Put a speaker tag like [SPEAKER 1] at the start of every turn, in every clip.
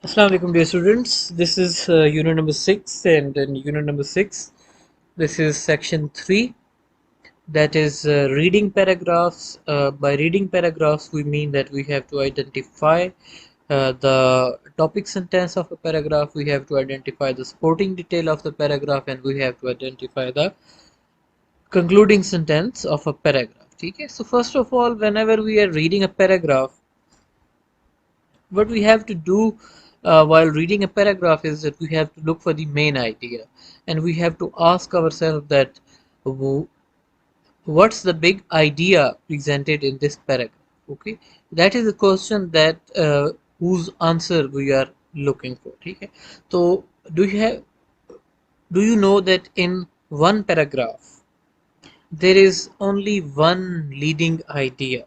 [SPEAKER 1] Assalamu alaikum, dear students. This is unit number 6, and in unit number 6, this is section 3, that is reading paragraphs. By reading paragraphs, we mean that we have to identify the topic sentence of a paragraph, we have to identify the supporting detail of the paragraph, and we have to identify the concluding sentence of a paragraph. Okay? So, first of all, whenever we are reading a paragraph, what we have to do while reading a paragraph is that we have to look for the main idea, and we have to ask ourselves that what's the big idea presented in this paragraph. Okay, that is the question that whose answer we are looking for. Okay, so do you have do you know that in one paragraph there is only one leading idea.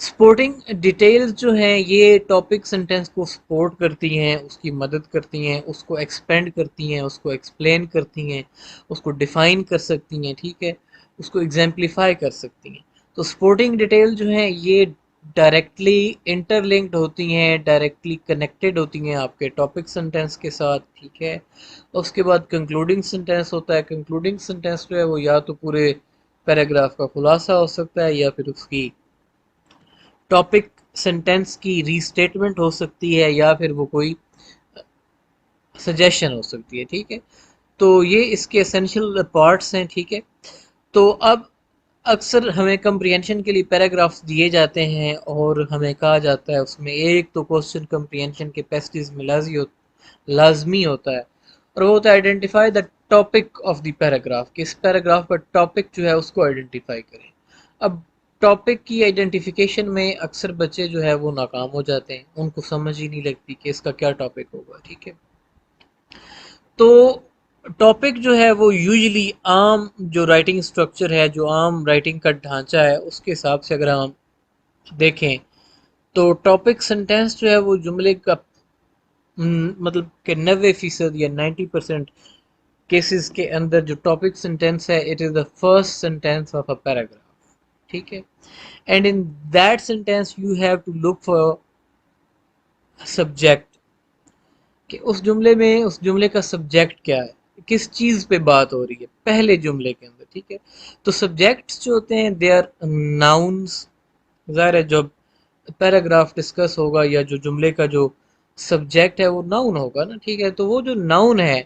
[SPEAKER 1] Supporting details جو ہیں یہ topic sentence کو support کرتی ہیں، اس کی مدد کرتی ہیں، اس کو ایکسپینڈ کرتی ہیں، اس کو ایکسپلین کرتی ہیں، اس کو ڈیفائن کر سکتی ہیں، ٹھیک ہے، اس کو ایگزامپلیفائی کر سکتی ہیں۔ تو سپورٹنگ ڈیٹیل جو ہیں یہ ڈائریکٹلی انٹر لنکڈ ہوتی ہیں، ڈائریکٹلی کنیکٹڈ ہوتی ہیں آپ کے ٹاپک سینٹینس کے ساتھ، ٹھیک ہے۔ اس کے بعد کنکلوڈنگ سینٹینس ہوتا ہے، کنکلوڈنگ سینٹینس جو ہے وہ یا تو پورے پیراگراف کا خلاصہ ہو سکتا ہے یا پھر اس کی ٹاپک سینٹینس کی ری اسٹیٹمنٹ ہو سکتی ہے یا پھر وہ کوئی سجیشن ہو سکتی ہے، ٹھیک ہے۔ تو یہ اس کے اسینشیل پارٹس ہیں، ٹھیک ہے۔ تو اب اکثر ہمیں کمپریہنشن کے لیے پیراگرافس دیے جاتے ہیں اور ہمیں کہا جاتا ہے اس میں ایک تو کوسچن کمپریہنشن کے پیسٹیز میں لازمی ہوتا ہے، اور وہ ہوتا ہے identify the topic of the paragraph, کہ اس پیراگراف کا ٹاپک جو ہے اس کو آئیڈینٹیفائی کریں۔ اب ٹاپک کی آئیڈینٹیفیکیشن میں اکثر بچے جو ہے وہ ناکام ہو جاتے ہیں، ان کو سمجھ ہی نہیں لگتی کہ اس کا کیا ٹاپک ہوگا، ٹھیک ہے۔ تو ٹاپک جو ہے وہ یوزلی عام جو رائٹنگ سٹرکچر ہے، جو عام رائٹنگ کا ڈھانچہ ہے، اس کے حساب سے اگر ہم دیکھیں تو ٹاپک سینٹینس جو ہے وہ جملے کا مطلب کہ 90% یا 90% کیسز کے اندر جو ٹاپک سینٹینس ہے it is the first sentence of a paragraph, ٹھیک ہے۔ And in that sentence you have to look for subject, کہ اس جملے میں اس جملے کا سبجیکٹ کیا ہے، کس چیز پہ بات ہو رہی ہے پہلے جملے کے اندر، ٹھیک ہے۔ تو سبجیکٹس جو ہوتے ہیں دے آر ناؤنس، ظاہر ہے جب پیراگراف ڈسکس ہوگا یا جو جملے کا جو سبجیکٹ ہے وہ ناؤن ہوگا نا، ٹھیک ہے۔ تو وہ جو ناؤن ہے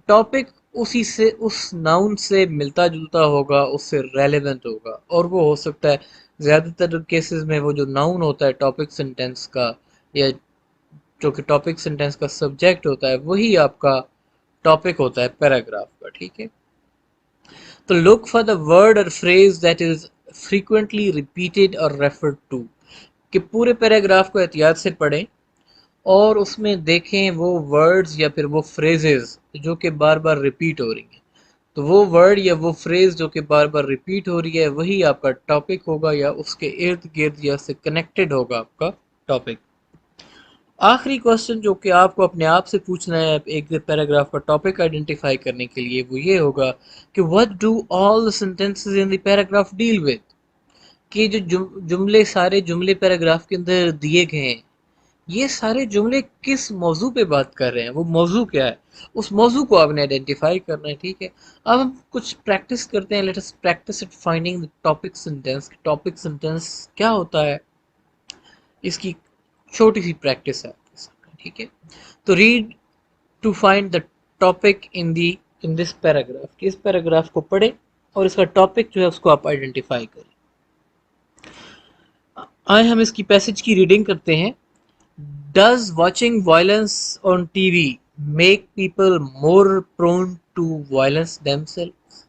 [SPEAKER 1] ٹاپک اسی سے اس ناؤن سے ملتا جلتا ہوگا، اس سے ریلیونٹ ہوگا، اور وہ ہو سکتا ہے زیادہ تر کیسز میں وہ جو ناؤن ہوتا ہے ٹاپک سینٹینس کا یا جو کہ ٹاپک سینٹینس کا سبجیکٹ ہوتا ہے وہی آپ کا ٹاپک ہوتا ہے پیراگراف کا، ٹھیک ہے۔ تو لک فار دا ورڈ اور phrase that is frequently repeated اور ریفرڈ ٹو، کہ پورے پیراگراف کو احتیاط سے پڑھیں اور اس میں دیکھیں وہ ورڈز یا پھر وہ فریزز جو کہ بار بار ریپیٹ ہو رہی ہیں۔ تو وہ ورڈ یا وہ فریز جو کہ بار بار ریپیٹ ہو رہی ہے وہی آپ کا ٹاپک ہوگا یا اس کے ارد گرد یا سے کنیکٹڈ ہوگا آپ کا ٹاپک۔ آخری کوشچن جو کہ آپ کو اپنے آپ سے پوچھنا ہے ایک پیراگراف کا ٹاپک آئیڈینٹیفائی کرنے کے لیے وہ یہ ہوگا کہ what do all the sentences in the paragraph deal with، کہ جو جملے سارے جملے پیراگراف کے اندر دیے گئے ہیں یہ سارے جملے کس موضوع پہ بات کر رہے ہیں، وہ موضوع کیا ہے، اس موضوع کو آپ نے آئیڈینٹیفائی کرنا ہے، ٹھیک ہے۔ اب ہم کچھ پریکٹس کرتے ہیں، let us practice it finding the topic sentence، topic sentence کیا ہوتا ہے، اس کی چھوٹی سی پریکٹس ہے آپ کے سامنے، ٹھیک ہے۔ تو read to find the topic in this paragraph, کہ اس پیراگراف کو پڑھیں اور اس کا ٹاپک جو ہے اس کو آپ آئیڈینٹیفائی کریں۔ آئے ہم اس کی پیسج کی ریڈنگ کرتے ہیں۔ Does watching violence on TV make people more prone to violence themselves?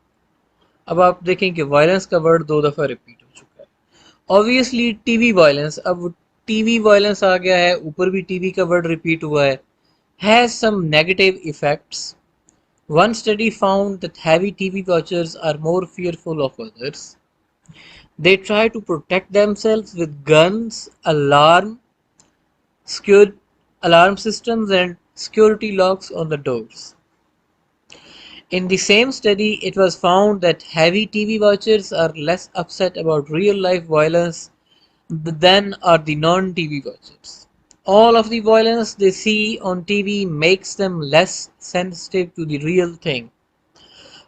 [SPEAKER 1] اب آپ دیکھیں کہ وائلنس کا ورڈ 2 دفعہ ریپیٹ ہو چکا ہے، obviously ٹی وی وائلنس، اب ٹی وی وائلنس آ گیا ہے، اوپر بھی ٹی وی کا ورڈ ریپیٹ ہوا ہے، has some negative effects. One study found that heavy TV watchers are more fearful of others. They try to protect themselves with guns, secure, alarm systems, and security locks on the doors. In the same study, it was found that heavy TV watchers are less upset about real life violence than are the non TV watchers. All of the violence they see on TV makes them less sensitive to the real thing.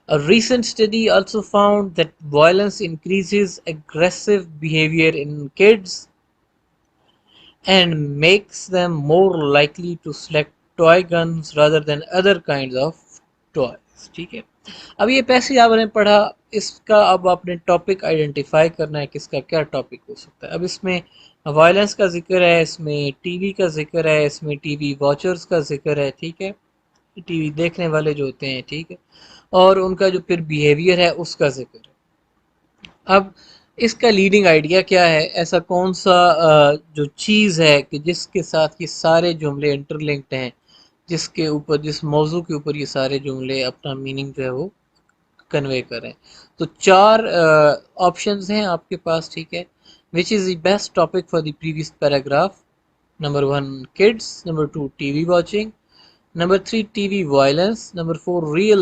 [SPEAKER 1] A recent study also found that violence increases aggressive behavior in kids and makes them more likely to select toy guns rather than other kinds of toys، ٹھیک ہے۔ اب یہ پیسے آپ نے پڑھا، اس کا اب آپ نے ٹاپک آئیڈینٹیفائی کرنا ہے کہ اس کا کیا ٹاپک ہو سکتا ہے۔ اب اس میں وائلنس کا ذکر ہے، اس میں ٹی وی کا ذکر ہے، اس میں ٹی وی واچرز کا ذکر ہے، ٹھیک ہے، ٹی وی دیکھنے والے جو ہوتے ہیں، ٹھیک ہے، اور ان کا جو پھر بیہیویئر ہے اس کا ذکر ہے۔ اب اس کا لیڈنگ آئیڈیا کیا ہے، ایسا کون سا جو چیز ہے کہ جس کے ساتھ یہ سارے جملے انٹر لنکڈ ہیں، جس کے اوپر جس موضوع کے اوپر یہ سارے جملے اپنا میننگ جو ہے وہ کنوے کریں۔ تو 4 آپشنز ہیں آپ کے پاس، ٹھیک ہے۔ which is the best topic for the previous paragraph. Number 1 kids, number 2 TV watching, number 3 TV violence, number 4 real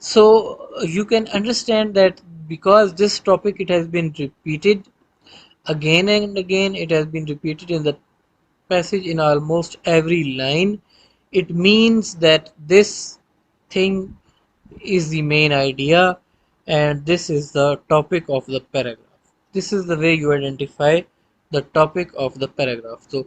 [SPEAKER 1] so you can understand that because this topic it has been repeated again and again, it has been repeated in the passage in almost every line. It means that this thing is the main idea and this is the topic of the paragraph. This is the way you identify the topic of the paragraph. So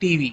[SPEAKER 1] TV.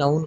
[SPEAKER 1] noun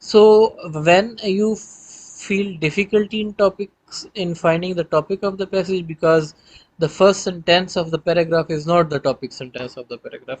[SPEAKER 1] so when you feel difficulty in topics in finding the topic of the passage because the first sentence of the paragraph is not the topic sentence of the paragraph.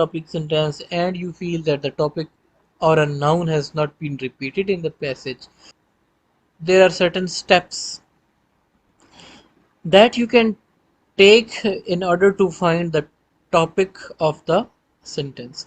[SPEAKER 1] topic sentence and you feel that the topic or a noun has not been repeated in the passage, there are certain steps that you can take in order to find the topic of the sentence.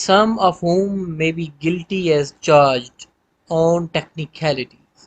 [SPEAKER 1] some of whom may be guilty as charged on technicalities.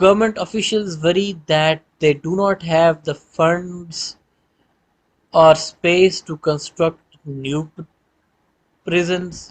[SPEAKER 1] government officials worry that they do not have the funds or space to construct new prisons.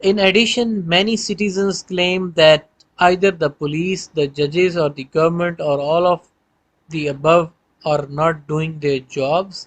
[SPEAKER 1] in addition, many citizens claim that either the police, the judges or the government or all of the above are not doing their jobs.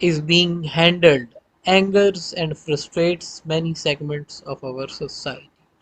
[SPEAKER 1] is being handled angers and frustrates many segments of our society.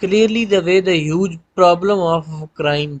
[SPEAKER 1] clearly the way the huge problem of crime,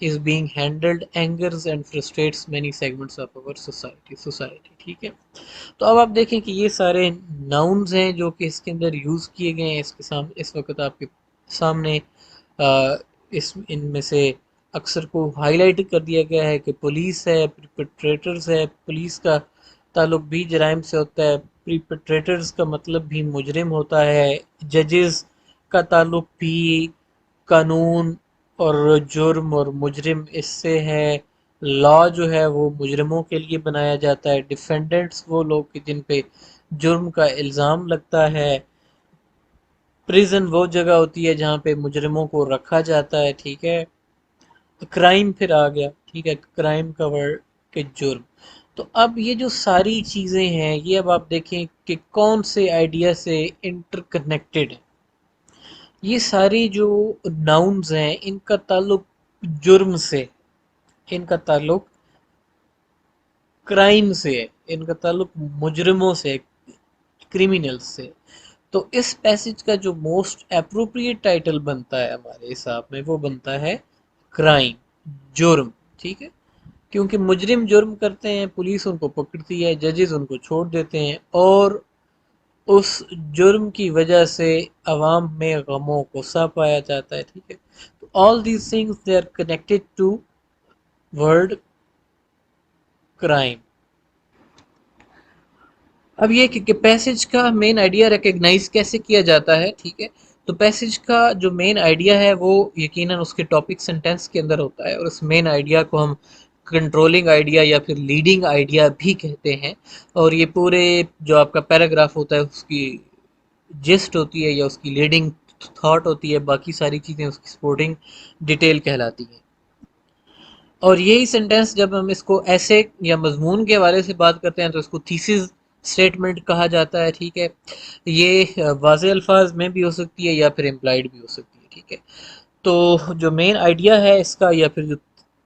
[SPEAKER 1] is being handled angers and frustrates many segments of our society. ٹھیک ہے. تو اب آپ دیکھیں کہ یہ سارے nouns ہیں جو کہ اس کے اندر یوز کیے گئے ہیں. اس کے سامنے اس وقت آپ کے سامنے ان میں سے اکثر کو ہائی لائٹ کر دیا گیا ہے کہ پولیس ہے، پرپیٹریٹرز ہے. پولیس کا تعلق بھی جرائم سے ہوتا ہے، پرپیٹریٹرز کا مطلب بھی مجرم ہوتا ہے. ججز کا تعلق بھی قانون اور جرم اور مجرم اس سے ہے. لا جو ہے وہ مجرموں کے لیے بنایا جاتا ہے. ڈیفینڈنٹس وہ لوگ کہ جن پہ جرم کا الزام لگتا ہے. پریزن وہ جگہ ہوتی ہے جہاں پہ مجرموں کو رکھا جاتا ہے. ٹھیک ہے. کرائم پھر آ گیا. ٹھیک ہے. کرائم کا ورڈ کہ جرم. تو اب یہ جو ساری چیزیں ہیں یہ اب آپ دیکھیں کہ کون سے آئیڈیا سے انٹر کنیکٹڈ ہیں. یہ ساری جو ناؤنز ہیں ان کا تعلق جرم سے، ان کا تعلق کرائم سے ہے، ان کا تعلق مجرموں سے، کریمنل سے. تو اس پیسج کا جو موسٹ اپروپریٹ ٹائٹل بنتا ہے ہمارے حساب میں وہ بنتا ہے کرائم، جرم. ٹھیک ہے. کیونکہ مجرم جرم کرتے ہیں، پولیس ان کو پکڑتی ہے، ججز ان کو چھوڑ دیتے ہیں، اور اس جرم کی وجہ سے عوام میں غم و غصہ پایا جاتا ہے. ٹھیک ہے. تو all these things they are connected to word crime. اب یہ کہ پیسج کا مین آئیڈیا ریکگنائز کیسے کیا جاتا ہے. ٹھیک ہے. تو پیسج کا جو مین آئیڈیا ہے وہ یقیناً اس کے ٹاپک سینٹینس کے اندر ہوتا ہے، اور اس مین آئیڈیا کو ہم کنٹرولنگ آئیڈیا یا پھر لیڈنگ آئیڈیا بھی کہتے ہیں. اور یہ پورے جو آپ کا پیراگراف ہوتا ہے اس کی جسٹ ہوتی ہے یا اس کی لیڈنگ تھاٹ ہوتی ہے، باقی ساری چیزیں اس کی سپورٹنگ ڈیٹیل کہلاتی ہیں. اور یہی سینٹینس جب ہم اس کو ایسے یا مضمون کے حوالے سے بات کرتے ہیں تو اس کو تھیسز اسٹیٹمنٹ کہا جاتا ہے. ٹھیک ہے. یہ واضح الفاظ میں بھی ہو سکتی ہے یا پھر امپلائڈ بھی ہو سکتی ہے. ٹھیک ہے. تو جو مین آئیڈیا ہے اس کا یا پھر جو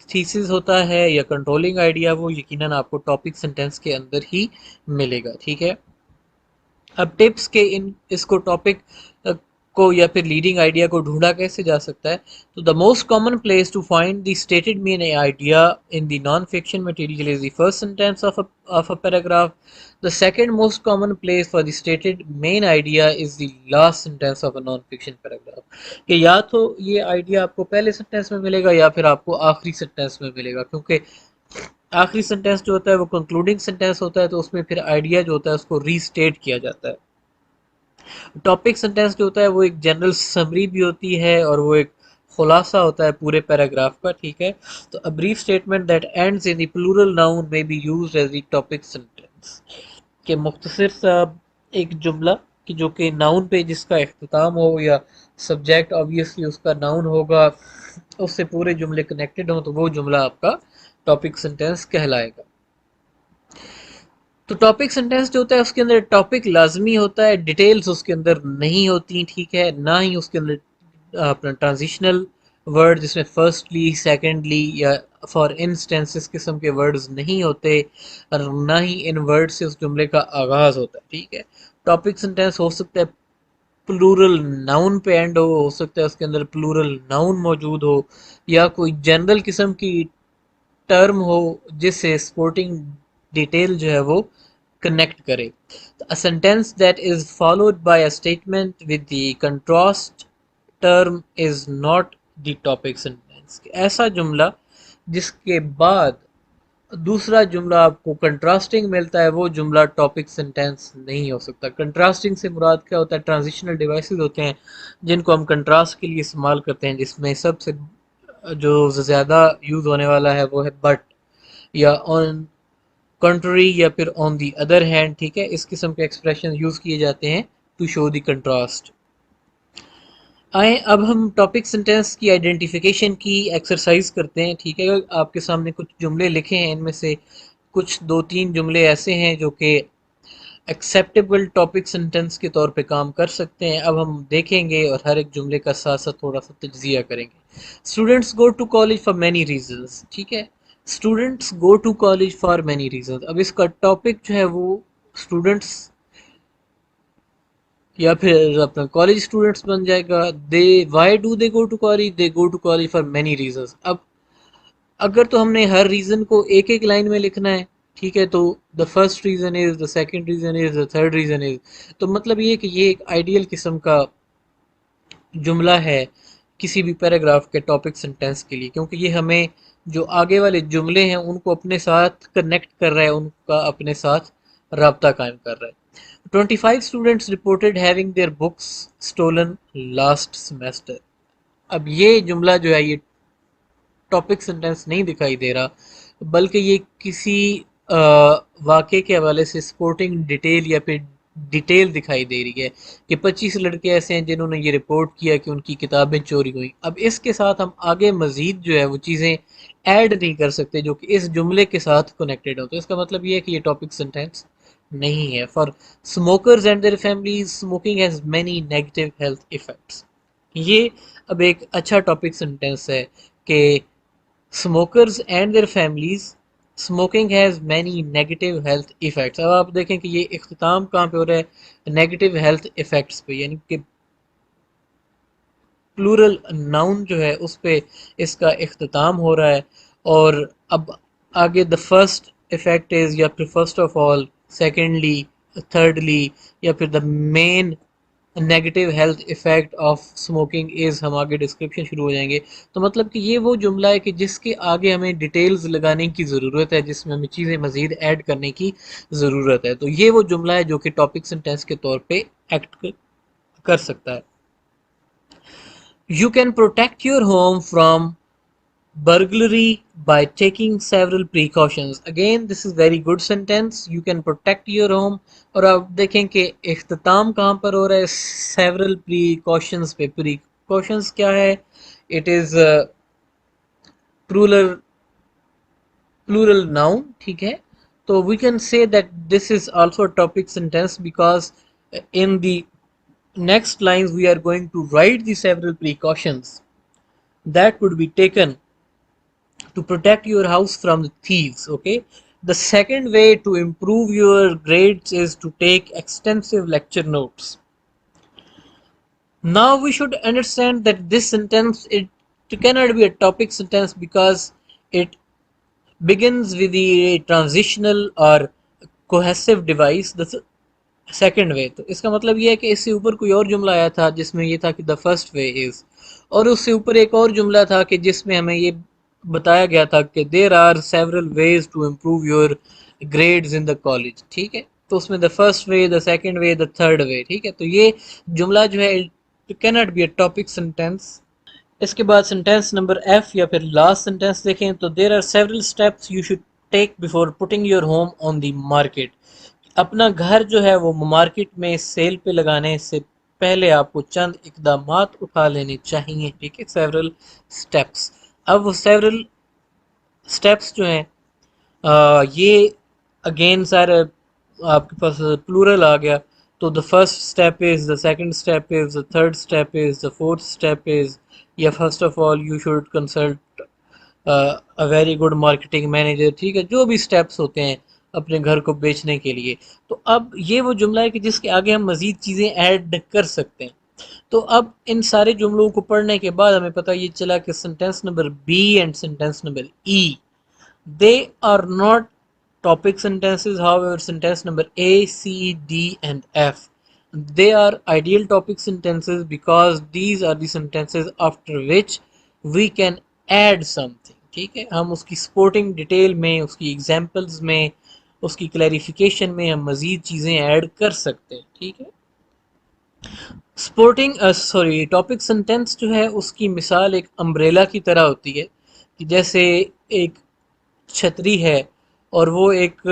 [SPEAKER 1] تھیسز ہوتا ہے یا کنٹرولنگ آئیڈیا وہ یقیناً آپ کو ٹاپک سینٹینس کے اندر ہی ملے گا. ٹھیک ہے. اب ٹپس کے اس کو ٹاپک کو یا پھر لیڈنگ آئیڈیا کو ڈھونڈا کیسے جا سکتا ہے. تو the most common place to find the stated main idea in the non fiction material is the first sentence of a paragraph. The second most common place for the stated main idea is the last sentence of a non-fiction paragraph. کہ یا تو یہ idea آپ کو پہلے sentence میں ملے گا یا پھر آپ کو آخری سنٹینس میں ملے گا، کیونکہ آخری سنٹینس جو ہوتا ہے وہ کنکلوڈنگ سنٹینس ہوتا ہے، تو اس میں پھر آئیڈیا جو ہوتا ہے اس کو ری اسٹیٹ کیا جاتا ہے. ٹاپک سنٹینس جو ہوتا ہے وہ ایک جنرل سمری بھی ہوتی ہے اور وہ ایک خلاصہ ہوتا ہے پورے پیراگراف کا. ٹھیک ہے. تو a brief statement that ends in the plural noun may be used as the topic sentence. کہ مختصر سا ایک جملہ کہ جو کہ ناؤن پہ جس کا اختتام ہو یا سبجیکٹ آبویسلی اس کا ناؤن ہوگا، اس سے پورے جملے کنیکٹڈ ہوں تو وہ جملہ آپ کا ٹاپک سنٹینس کہلائے گا. تو ٹاپک سینٹینس جو ہوتا ہے اس کے اندر ٹاپک لازمی ہوتا ہے، ڈیٹیلز اس کے اندر نہیں ہوتی. ٹھیک ہے. نہ ہی اس کے اندر اپنا ٹرانزیشنل ورڈ جس میں فرسٹلی، سیکنڈلی یا فار انسٹنس اس قسم کے ورڈز نہیں ہوتے، اور نہ ہی ان ورڈ سے اس جملے کا آغاز ہوتا ہے. ٹھیک ہے. ٹاپک سینٹینس ہو سکتا ہے پلورل ناؤن پہ اینڈ ہو سکتا ہے اس کے اندر پلورل ناؤن موجود ہو، یا کوئی جنرل قسم کی ٹرم ہو جس سے سپورٹنگ ڈیٹیل جو ہے وہ کنیکٹ کرے. A sentence that is followed by a statement with the contrast term is not the topic sentence. ایسا جملہ جس کے بعد دوسرا جملہ آپ کو کنٹراسٹنگ ملتا ہے وہ جملہ ٹاپک سینٹینس نہیں ہو سکتا. کنٹراسٹنگ سے مراد کیا ہوتا ہے؟ ٹرانزیشنل ڈیوائسز ہوتے ہیں جن کو ہم کنٹراسٹ کے لیے استعمال کرتے ہیں، جس میں سب سے جو زیادہ یوز ہونے والا ہے وہ ہے بٹ یا آن کنٹری یا پھر آن دی ادر ہینڈ. ٹھیک ہے. اس قسم کے ایکسپریشن یوز کیے جاتے ہیں ٹو شو دی کنٹراسٹ. آئیں اب ہم ٹاپک سینٹینس کی آئیڈینٹیفیکیشن کی ایکسرسائز کرتے ہیں. ٹھیک ہے. آپ کے سامنے کچھ جملے لکھے ہیں، ان میں سے کچھ دو تین جملے ایسے ہیں جو کہ ایکسیپٹیبل ٹاپک سینٹینس کے طور پہ کام کر سکتے ہیں. اب ہم دیکھیں گے اور ہر ایک جملے کا ساتھ ساتھ تھوڑا سا تجزیہ کریں گے. Students go to college for many reasons. ٹھیک ہے. Students go to college for many reasons. اب اس کا ٹاپک جو ہے وہ اسٹوڈینٹس یا پھر اپنا کالج اسٹوڈینٹس بن جائے گا. They why do they go to college? They go to college for many reasons. اب اگر تو ہم نے ہر ریزن کو ایک ایک لائن میں لکھنا ہے، ٹھیک ہے، تو the first reason is, the second reason is, the third reason is. تو مطلب یہ کہ یہ ایک آئیڈیل قسم کا جملہ ہے کسی بھی پیراگراف کے ٹاپک سینٹینس کے لیے، کیونکہ یہ ہمیں جو آگے والے جملے ہیں ان کو اپنے ساتھ کنیکٹ کر رہا ہے، ان کا اپنے ساتھ رابطہ قائم کر رہا ہے. 25 students reported having their books stolen last semester. اب یہ جملہ جو ہے یہ ٹاپک سینٹینس نہیں دکھائی دے رہا، بلکہ یہ کسی واقعے کے حوالے سے سپورٹنگ ڈیٹیل یا پھر ڈیٹیل دکھائی دے رہی ہے کہ 25 لڑکے ایسے ہیں جنہوں نے یہ رپورٹ کیا کہ ان کی کتابیں چوری ہوئیں. اب اس کے ساتھ ہم آگے مزید جو ہے وہ چیزیں ایڈ نہیں کر سکتے جو کہ اس جملے کے ساتھ کنیکٹڈ ہو. تو اس کا مطلب یہ ہے کہ یہ ٹاپک سینٹینس نہیں ہے. For smokers and their families smoking has many negative health effects. یہ اب ایک اچھا ٹاپک سینٹینس ہے کہ smokers and their families smoking has many negative health effects. اب آپ دیکھیں کہ یہ اختتام کہاں پہ ہو رہا ہے، نیگیٹو ہیلتھ ایفیکٹس پہ، یعنی کہ پلورل ناؤن جو ہے اس پہ اس کا اختتام ہو رہا ہے. اور اب آگے دا فرسٹ افیکٹ از، یا پھر first of all, secondly, thirdly, یا پھر the main negative health effect of smoking is, ہم آگے ڈسکرپشن شروع ہو جائیں گے. تو مطلب کہ یہ وہ جملہ ہے کہ جس کے آگے ہمیں ڈیٹیلز لگانے کی ضرورت ہے، جس میں ہمیں چیزیں مزید ایڈ کرنے کی ضرورت ہے. تو یہ وہ جملہ ہے جو کہ ٹاپک سینٹینس کے طور پہ ایکٹ کر سکتا ہے. You can protect your home from burglary by taking several precautions. Again, this is very good sentence. You can protect your home. اور آپ دیکھیں کہ اختتام کہاں پر ہو رہا ہے، several precautions پہ. precautions کیا ہے؟ it is plural noun، ٹھیک ہے. تو we can say that this is also a topic sentence because in the next lines we are going to write the several precautions that would be taken to protect your house from the thieves. Okay, the second way to improve your grades is to take extensive lecture notes. Now we should understand that this sentence, it cannot be a topic sentence because it begins with the transitional or cohesive device. The second way. تو اس کا مطلب یہ ہے کہ اس سے اوپر کوئی اور جملہ آیا تھا جس میں یہ تھا کہ دا فرسٹ وے از، اور اس سے اوپر ایک اور جملہ تھا کہ جس میں ہمیں یہ بتایا گیا تھا کہ there are several ways to improve your grades in the college. ٹھیک ہے، تو اس میں the first way, the second way, the third way. ٹھیک ہے، تو یہ جملہ جو ہے can not be a topic sentence. اس کے بعد سینٹینس نمبر ایف یا پھر لاسٹ سینٹینس دیکھیں تو there are several steps you should take before putting your home on the market. اپنا گھر جو ہے وہ مارکیٹ میں سیل پہ لگانے سے پہلے آپ کو چند اقدامات اٹھا لینے چاہیے. ٹھیک ہے، سیورل اسٹیپس. اب وہ سیورل اسٹیپس جو ہیں یہ اگین سارے آپ کے پاس پلورل آ گیا. تو the first step is, the second step is, the third step is, the fourth step is, یا first of all you should consult a very good marketing manager. ٹھیک ہے، جو بھی اسٹیپس ہوتے ہیں اپنے گھر کو بیچنے کے لیے. تو اب یہ وہ جملہ ہے کہ جس کے آگے ہم مزید چیزیں ایڈ کر سکتے ہیں. تو اب ان سارے جملوں کو پڑھنے کے بعد ہمیں پتہ یہ چلا کہ sentence number be and sentence number E they are not topic sentences. However, sentence number A, C, D and F, they are ideal topic sentences because these are the sentences after which we can add something. ٹھیک ہے، ہم اس کی supporting detail میں، اس کی examples میں، اس کی clarification میں ہم مزید چیزیں ایڈ کر سکتے ہیں. ٹھیک ہے، ٹاپک سینٹینس جو ہے اس کی مثال ایک امبریلا کی طرح ہوتی ہے کہ جیسے ایک چھتری ہے اور وہ ایک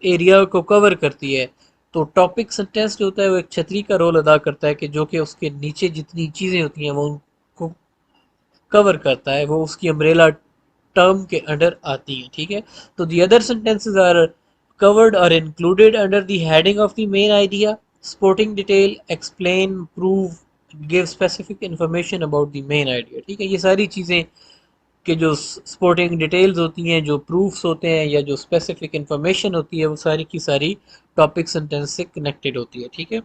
[SPEAKER 1] ایریا کو کور کرتی ہے. تو ٹاپک سینٹینس جو ہوتا ہے وہ ایک چھتری کا رول ادا کرتا ہے کہ جو کہ اس کے نیچے جتنی چیزیں ہوتی ہیں وہ ان کو کور کرتا ہے، وہ اس کی امبریلا ٹرم کے انڈر آتی ہیں. ٹھیک ہے، تو the other sentences are covered or included under the heading of the main idea. Supporting detail explain, prove, give specific information about the main idea. ٹھیک ہے، یہ ساری چیزیں کہ جو سپورٹنگ ڈیٹیلز ہوتی ہیں، جو پروفس ہوتے ہیں یا جو اسپیسیفک انفارمیشن ہوتی ہے، وہ ساری کی ساری ٹاپک سینٹینس سے کنیکٹڈ ہوتی ہے. ٹھیک ہے،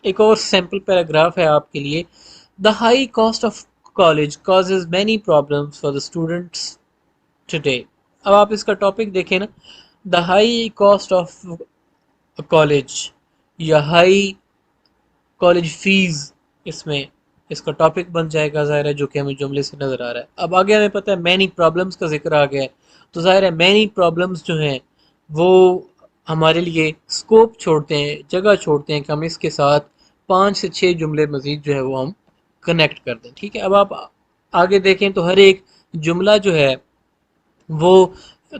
[SPEAKER 1] ایک اور سیمپل پیراگراف ہے آپ کے لیے. The high cost of college causes many problems for the students today. اب آپ اس کا ٹاپک دیکھیں نا, the high cost of college یا ہائی کالج فیس, اس میں اس کا ٹاپک بن جائے گا ظاہر ہے, جو کہ ہمیں جملے سے نظر آ رہا ہے. اب آگے ہمیں پتہ ہے مینی پرابلمس کا ذکر آ گیا ہے, تو ظاہر ہے مینی پرابلمس جو ہیں وہ ہمارے لیے اسکوپ چھوڑتے ہیں, جگہ چھوڑتے ہیں کہ ہم اس کے ساتھ 5 سے 6 جملے مزید جو ہے وہ ہم کنیکٹ کر دیں. ٹھیک ہے, اب آپ آگے دیکھیں تو ہر ایک جملہ جو ہے وہ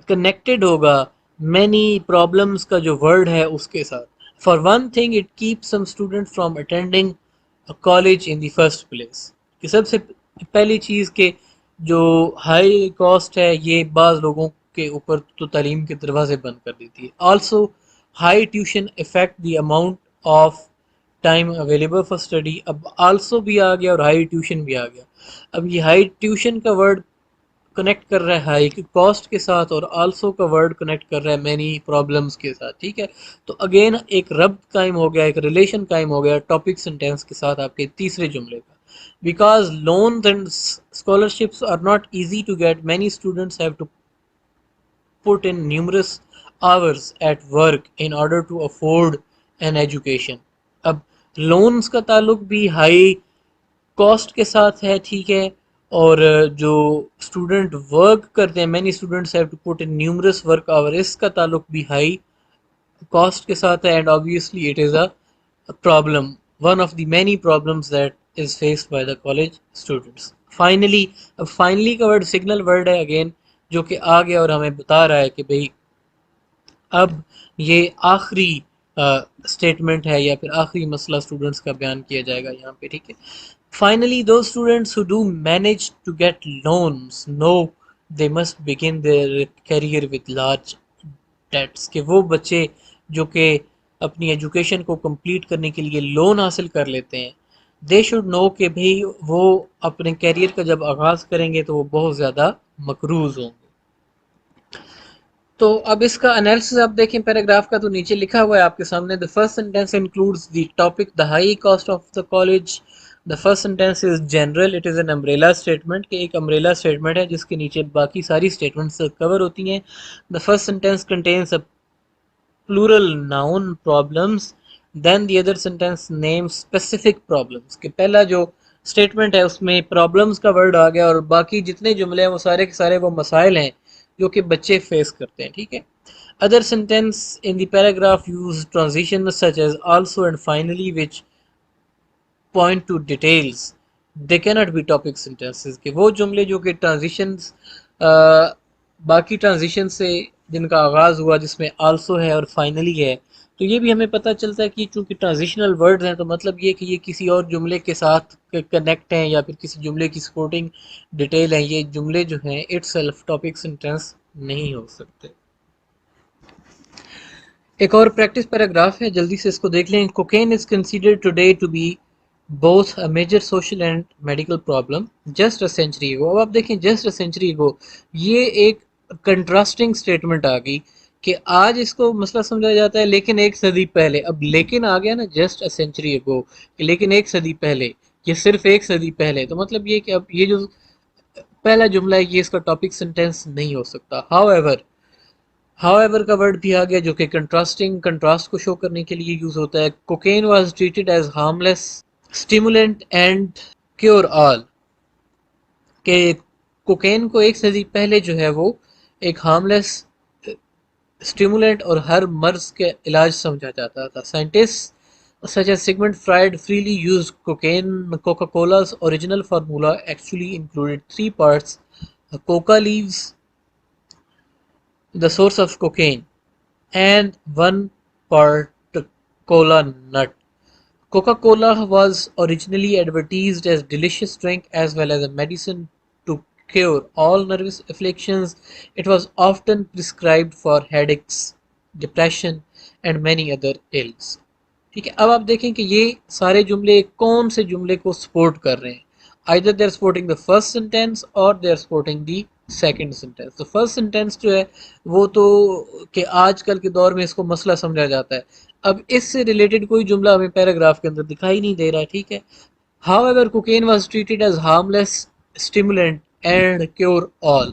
[SPEAKER 1] کنیکٹڈ ہوگا مینی پرابلمس کا جو ورڈ ہے اس کے ساتھ. For one thing it keep some student from attending college in the first place, کہ سب سے پہلی چیز کہ جو ہائی کاسٹ ہے یہ بعض لوگوں کے اوپر تو تعلیم کے دروازے بند کر دیتی ہے. Also high tuition affect the amount of time available for study. اب آلسو بھی آ گیا اور ہائی ٹیوشن بھی آ گیا. اب یہ ہائی ٹیوشن کا ورڈ کنیکٹ کر رہا ہے ہائی کی کاسٹ کے ساتھ, اور آلسو کا ورڈ کنیکٹ کر رہا ہے مینی پرابلمس کے ساتھ. ٹھیک ہے, تو اگین ایک ربط قائم ہو گیا, ایک ریلیشن قائم ہو گیا ٹاپک سینٹینس کے ساتھ آپ کے تیسرے جملے کا. Because loans and scholarships are not easy to get, many students have to put in numerous hours at work in order to afford an education. اب لونز کا تعلق بھی ہائی کاسٹ کے ساتھ ہے, ٹھیک ہے, اور جو اسٹوڈنٹ ورک کرتے ہیں many students have to put in numerous work hour, اس کا تعلق بھی ہائی کاسٹ کے ساتھ ہے. And obviously it is a problem, one of the many problems that is faced by the college students. Finally, اب finally کا word signal word ہے اگین, جو کہ آ گیا اور ہمیں بتا رہا ہے کہ بھئی اب یہ آخری اسٹیٹمنٹ ہے یا پھر آخری مسئلہ اسٹوڈنٹس کا بیان کیا جائے گا یہاں پہ. ٹھیک ہے, finally those students who do manage to get loans know they must begin their career with large debts, کہ وہ بچے جو کہ اپنی ایجوکیشن کو کمپلیٹ کرنے کے لیے لون حاصل کر لیتے ہیں, دے شوڈ نو کہ بھئی وہ اپنے کیریئر کا جب آغاز کریں گے تو وہ بہت زیادہ مقروض ہوں گے. تو اب اس کا انالیسس آپ دیکھیں پیراگراف کا, تو نیچے لکھا ہوا ہے آپ کے سامنے, the first sentence includes the topic the high cost of the college. The first sentence is general, it is an umbrella statement, کہ ایک umbrella statement ہے جس کے نیچے باقی ساری statements کور ہوتی ہیں. The first sentence contains a plural noun problems, then the other sentence names specific problems, کہ پہلا جو اسٹیٹمنٹ ہے اس میں پرابلمس کا ورڈ آ گیا, اور باقی جتنے جملے ہیں وہ سارے کے سارے وہ مسائل ہیں جو کہ بچے فیس کرتے ہیں. ٹھیک ہے, other sentence in the paragraph use transitions such as also and finally which point to details, they cannot be topic sentences, کہ وہ جملے جو کہ ٹرانزیشنز باقی ٹرانزیشن سے جن کا آغاز ہوا جس میں آلسو ہے اور فائنلی ہے, تو یہ بھی ہمیں پتہ چلتا ہے کہ چونکہ ٹرانزیشنل ورڈز ہیں تو مطلب یہ کہ یہ کسی اور جملے کے ساتھ کنیکٹ ہیں یا پھر کسی جملے کی سپورٹنگ ڈیٹیل ہیں, یہ جملے جو ہیں اٹ سیلف ٹاپک سینٹینس نہیں ہو سکتے. ایک اور پریکٹس پیراگراف ہے, جلدی سے اس کو دیکھ لیں. Cocaine is considered today to be both a major social and medical problem just a century ago. اب آپ دیکھیں just a century ago, یہ ایک کنٹراسٹنگ اسٹیٹمنٹ آ گئی کہ آج اس کو مسئلہ سمجھا جاتا ہے لیکن ایک صدی پہلے. اب لیکن آ گیا نا just a century ago, لیکن ایک صدی پہلے, یہ صرف ایک صدی پہلے, تو مطلب یہ کہ اب یہ جو پہلا جملہ ہے یہ اس کا ٹاپک سینٹینس نہیں ہو سکتا. however کا ورڈ بھی آ گیا جو کہ کنٹراسٹ کو شو کرنے کے لیے یوز ہوتا ہے. Cocaine was treated as harmless stimulant and cure all, کہ کوکین کو ایک صدی پہلے جو ہے وہ ایک ہارملیس اسٹیمولنٹ اور ہر مرض کے علاج سمجھا جاتا تھا. Scientist such as Sigmund Freud freely used cocaine. Coca-Cola's original formula actually included three parts: coca leaves, the source of cocaine, and one part cola nut. Coca-Cola was originally advertised as delicious drink as well as a medicine to cure all nervous afflictions. It was often prescribed for headaches, depression, and many other ills. ٹھیک ہے, اب آپ دیکھیں کہ یہ سارے جملے کون سے جملے کو سپورٹ کر رہے ہیں. either they are supporting the first sentence or they are supporting the second sentence. تو فرسٹ سینٹینس جو ہے وہ تو کہ آج کل کے دور میں اس کو مسئلہ سمجھا جاتا ہے. اب اس سے ریلیٹڈ کوئی جملہ ہمیں پیراگراف کے اندر دکھائی نہیں دے رہا. ٹھیک ہے, however cocaine was treated as harmless stimulant and cure all.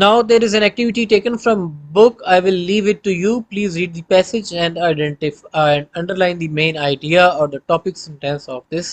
[SPEAKER 1] Now there is an activity taken from book. I will leave it to you. Please read the passage and identify and underline the main idea or the topic sentence of this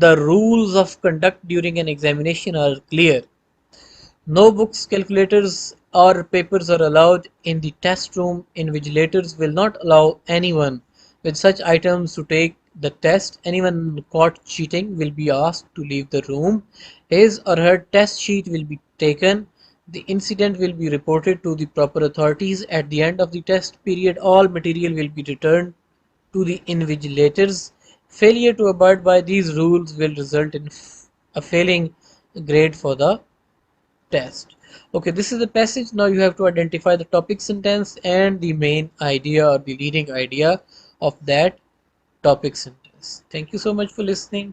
[SPEAKER 1] The rules of conduct during an examination are clear. No books, calculators, or papers are allowed in the test room. Invigilators will not allow anyone with such items to take the test. Anyone caught cheating will be asked to leave the room. His or her test sheet will be taken. The incident will be reported to the proper authorities. At the end of the test period, all material will be returned to the invigilators. Failure to abide by these rules will result in a failing grade for the test. Okay, this is the passage. Now you have to identify the topic sentence and the main idea or the leading idea of that topic sentence. Thank you so much for listening.